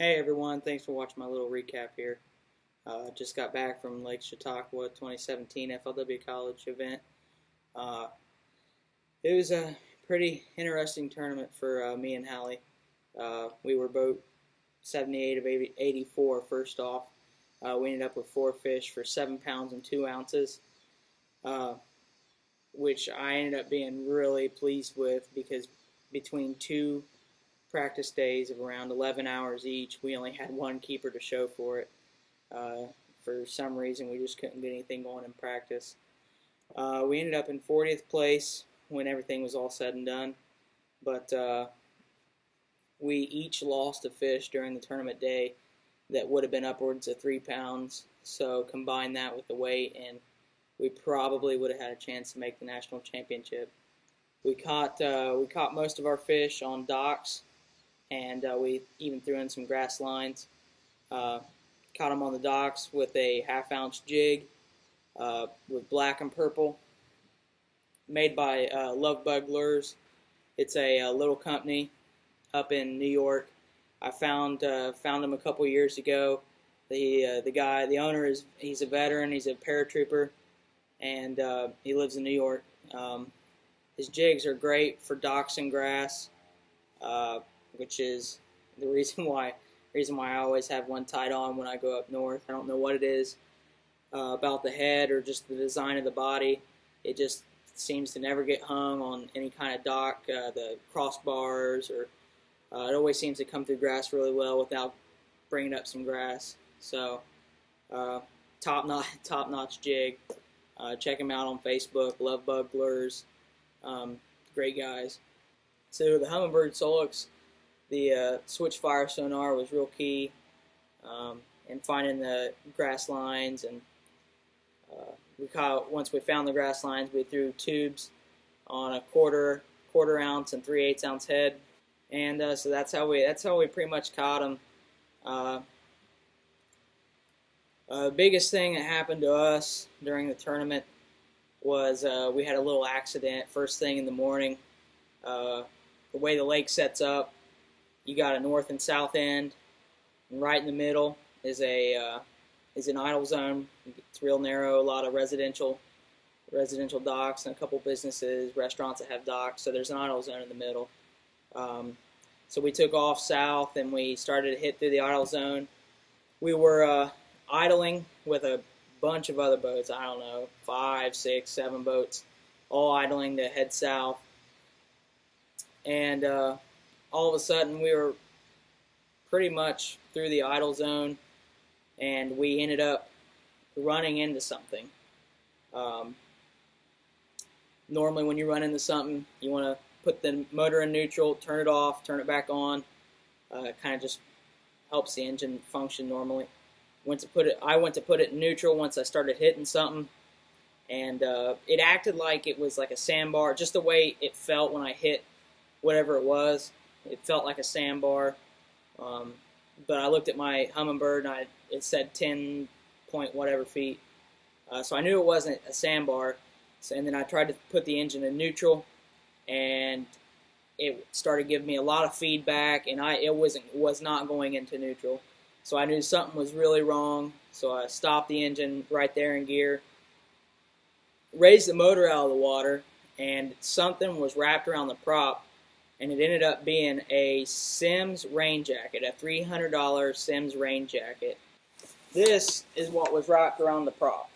Hey everyone, thanks for watching my little recap here. Just got back from Lake Chautauqua 2017 FLW College event. Uh, it was a pretty interesting tournament for me and Hallie. We were both 78 of 84 first off. We ended up with 4 fish for 7 pounds and 2 ounces, uh, which I ended up being really pleased with because between 2 practice days of around 11 hours each, we only had one keeper to show for it. For some reason, we just couldn't get anything going in practice. We ended up in 40th place when everything was all said and done, but we each lost a fish during the tournament day that would have been upwards of 3 pounds. So combine that with the weight, and we probably would have had a chance to make the national championship. We caught most of our fish on docks, and we even threw in some grass lines. Caught them on the docks with a half-ounce jig with black and purple, made by Lovebug Lures. It's a little company up in New York. I found him a couple years ago. The owner he's a veteran. He's a paratrooper, and he lives in New York. His jigs are great for docks and grass, which is the reason why I always have one tied on when I go up north. I don't know what it is about the head or just the design of the body. It just seems to never get hung on any kind of dock, the crossbars, or it always seems to come through grass really well without bringing up some grass. So top-notch jig. Check him out on Facebook, Lovebug Lures. Great guys. So the Humminbird Solix, the switch fire sonar was real key in finding the grass lines, and once we found the grass lines, we threw tubes on a quarter ounce and 3/8 ounce head, and so that's how we pretty much caught them. The biggest thing that happened to us during the tournament was we had a little accident first thing in the morning. The way the lake sets up, you got a north and south end, and right in the middle is an idle zone. It's real narrow, a lot of residential docks, and a couple businesses, restaurants that have docks. So there's an idle zone in the middle. So we took off south, and we started to hit through the idle zone. We were idling with a bunch of other boats. I don't know, 5, 6, 7 boats, all idling to head south. And all of a sudden, we were pretty much through the idle zone, and we ended up running into something. Normally, when you run into something, you want to put the motor in neutral, turn it off, turn it back on. It kind of just helps the engine function normally. I went to put it in neutral once I started hitting something, and it acted like it was like a sandbar, just the way it felt when I hit whatever it was. It felt like a sandbar, but I looked at my Humminbird, and it said 10 point whatever feet, so I knew it wasn't a sandbar. And then I tried to put the engine in neutral, and it started giving me a lot of feedback, and it was not going into neutral. So I knew something was really wrong, so I stopped the engine right there in gear, raised the motor out of the water, and something was wrapped around the prop, and it ended up being a Simms rain jacket, a $300 Simms rain jacket. This is what was wrapped around the prop.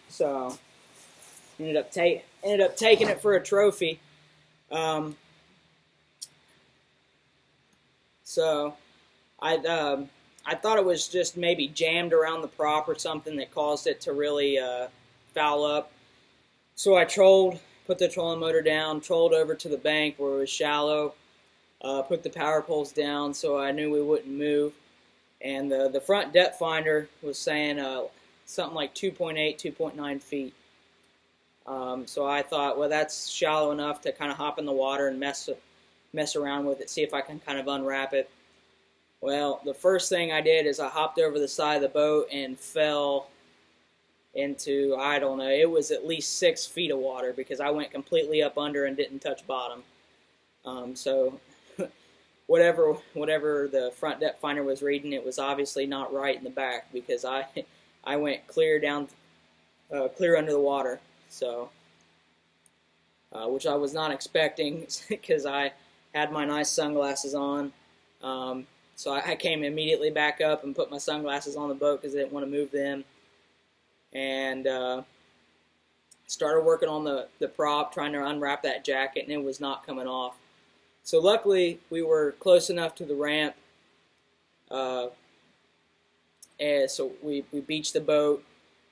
So ended up taking it for a trophy. So I thought it was just maybe jammed around the prop or something that caused it to really foul up. So I put the trolling motor down, trolled over to the bank where it was shallow, put the power poles down so I knew we wouldn't move. And the front depth finder was saying something like 2.8, 2.9 feet. So I thought, well, that's shallow enough to kind of hop in the water and mess around with it, see if I can kind of unwrap it. Well, the first thing I did is I hopped over the side of the boat and fell into, I don't know, it was at least 6 feet of water because I went completely up under and didn't touch bottom. So whatever the front depth finder was reading, it was obviously not right in the back, because I went clear down, clear under the water. So, which I was not expecting, because I had my nice sunglasses on. So I came immediately back up and put my sunglasses on the boat because I didn't want to move them, and started working on the prop, trying to unwrap that jacket, and it was not coming off. So luckily, we were close enough to the ramp, and so we beached the boat.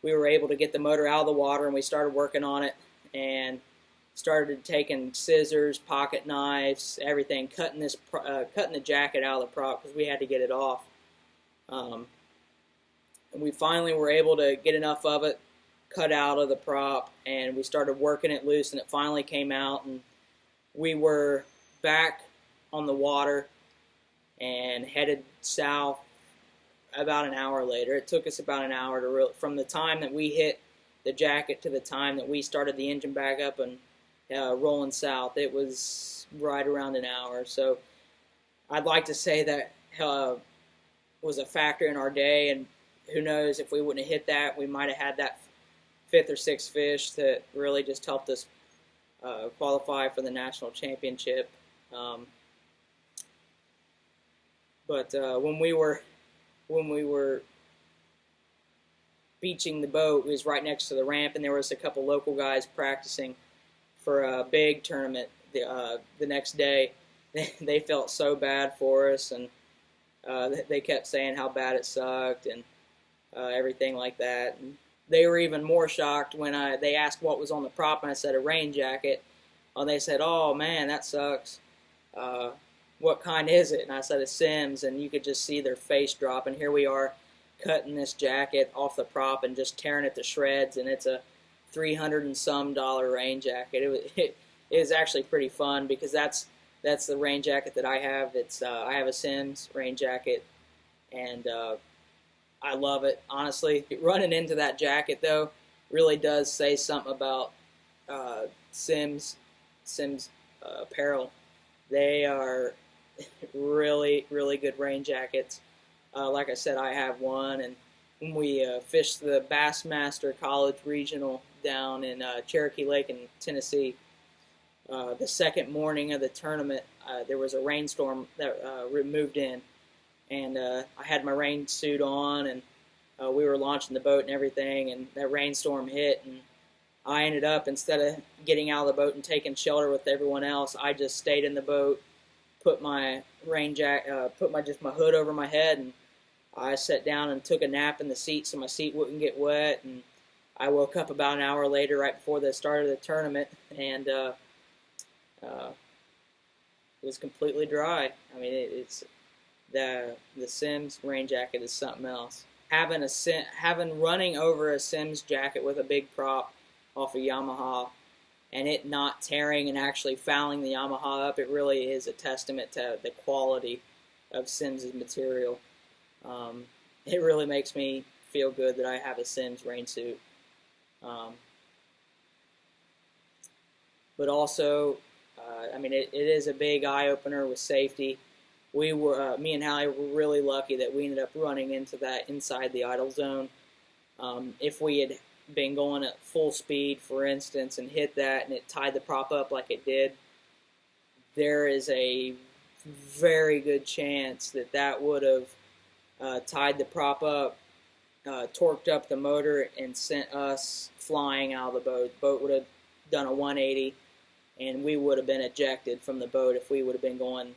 We were able to get the motor out of the water, and we started working on it, and started taking scissors, pocket knives, everything, cutting the jacket out of the prop because we had to get it off. And we finally were able to get enough of it cut out of the prop, and we started working it loose, and it finally came out, and we were back on the water and headed south about an hour later. It took us about an hour from the time that we hit the jacket to the time that we started the engine back up and rolling south. It was right around an hour. So I'd like to say that was a factor in our day, and who knows, if we wouldn't have hit that, we might have had that 5th or 6th fish that really just helped us qualify for the national championship. But when we were beaching the boat, it was right next to the ramp, and there was a couple local guys practicing for a big tournament the next day. They felt so bad for us, and they kept saying how bad it sucked and everything like that. And they were even more shocked when they asked what was on the prop, and I said a rain jacket. And they said, "Oh man, that sucks. What kind is it?" And I said a Sims, and you could just see their face drop. And here we are, cutting this jacket off the prop and just tearing it to shreds, and it's a $300 and some rain jacket. It was actually pretty fun, because that's the rain jacket that I have. I have a Sims rain jacket, and I love it, honestly. Running into that jacket, though, really does say something about Sims apparel. They are really, really good rain jackets. Like I said, I have one, and when we fished the Bassmaster College Regional down in Cherokee Lake in Tennessee, the second morning of the tournament, there was a rainstorm that moved in, and I had my rain suit on, and we were launching the boat and everything, and that rainstorm hit, and I ended up, instead of getting out of the boat and taking shelter with everyone else, I just stayed in the boat, put my just my hood over my head, and I sat down and took a nap in the seat so my seat wouldn't get wet. And I woke up about an hour later, right before the start of the tournament, and it was completely dry. I mean, it's the Sims rain jacket is something else. Running over a Sims jacket with a big prop off a Yamaha, and it not tearing and actually fouling the Yamaha up, it really is a testament to the quality of Sims' material. It really makes me feel good that I have a Sims rain suit. But also, I mean, it is a big eye-opener with safety. Me and Hallie were really lucky that we ended up running into that inside the idle zone. If we had been going at full speed, for instance, and hit that and it tied the prop up like it did, there is a very good chance that would have tied the prop up, torqued up the motor, and sent us flying out of the boat. The boat would have done a 180, and we would have been ejected from the boat if we would have been going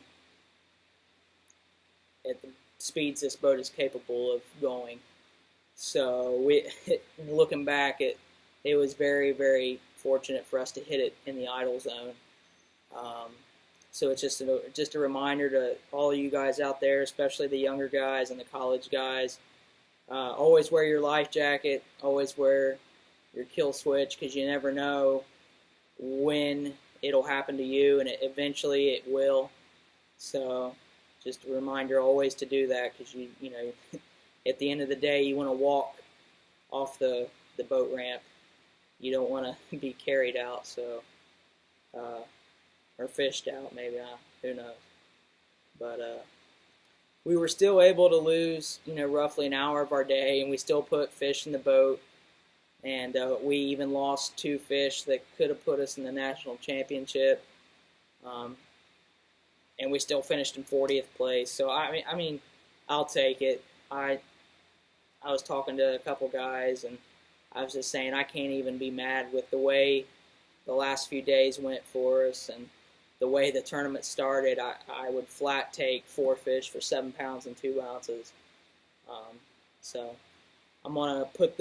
at the speeds this boat is capable of going. So looking back, it was very, very fortunate for us to hit it in the idle zone. So it's just a reminder to all of you guys out there, especially the younger guys and the college guys. Always wear your life jacket. Always wear your kill switch, because you never know when it'll happen to you, and eventually it will. So just a reminder always to do that, because you know at the end of the day you want to walk off the boat ramp. You don't want to be carried out, so or fished out, maybe, who knows. But we were still able to lose, roughly an hour of our day, and we still put fish in the boat. And we even lost 2 fish that could have put us in the national championship. And we still finished in 40th place. So I mean, I'll take it. I was talking to a couple guys, and I was just saying I can't even be mad with the way the last few days went for us and the way the tournament started. I would flat take 4 fish for 7 pounds and 2 ounces. So I'm gonna put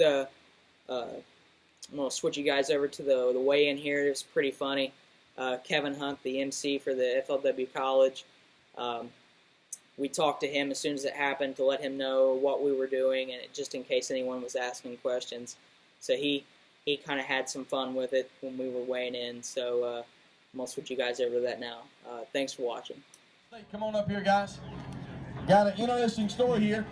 I'm gonna switch you guys over to the weigh-in here. It's pretty funny. Kevin Hunt, the MC for the FLW College. We talked to him as soon as it happened to let him know what we were doing, and just in case anyone was asking questions. So he kind of had some fun with it when we were weighing in. So I'm going to switch you guys over to that now. Thanks for watching. Hey, come on up here, guys. Got an interesting story here.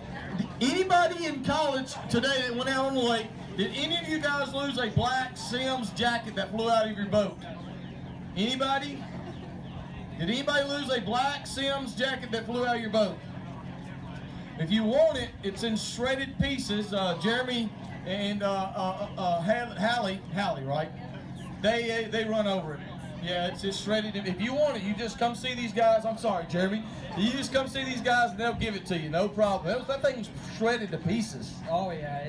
Anybody in college today that went out on the lake, did any of you guys lose a black Sims jacket that flew out of your boat? Anybody? Did anybody lose a black Sims jacket that flew out of your boat? If you want it, it's in shredded pieces. Jeremy and Hallie, right? They run over it. Yeah, it's just shredded. If you want it, you just come see these guys. I'm sorry, Jeremy. You just come see these guys and they'll give it to you, no problem. That thing's shredded to pieces. Oh yeah,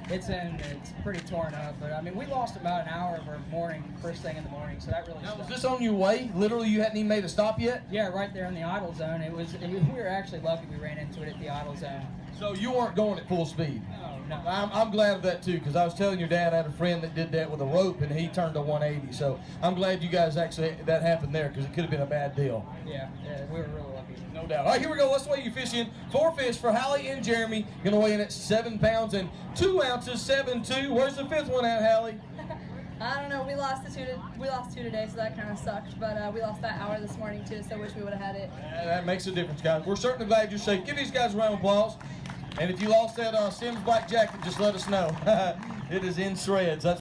it's pretty torn up. But I mean, we lost about an hour of our morning, first thing in the morning, so that really. Now, was this on your way? Literally, you hadn't even made a stop yet? Yeah, right there in the idle zone. We were actually lucky we ran into it at the idle zone. So you weren't going at full speed? No. I'm glad of that too, because I was telling your dad I had a friend that did that with a rope and he turned to 180. So I'm glad you guys actually, that happened there, because it could have been a bad deal. Yeah, we were really lucky. No doubt. All right, here we go. Let's weigh your fish in. 4 fish for Hallie and Jeremy. Going to weigh in at 7 pounds and 2 ounces, 7.2. Where's the 5th one at, Hallie? I don't know. We lost two today, so that kind of sucked. But we lost that hour this morning too, so I wish we would have had it. That makes a difference, guys. We're certainly glad you're safe. Give these guys a round of applause. And if you lost that Sims black jacket, just let us know. It is in shreds. That's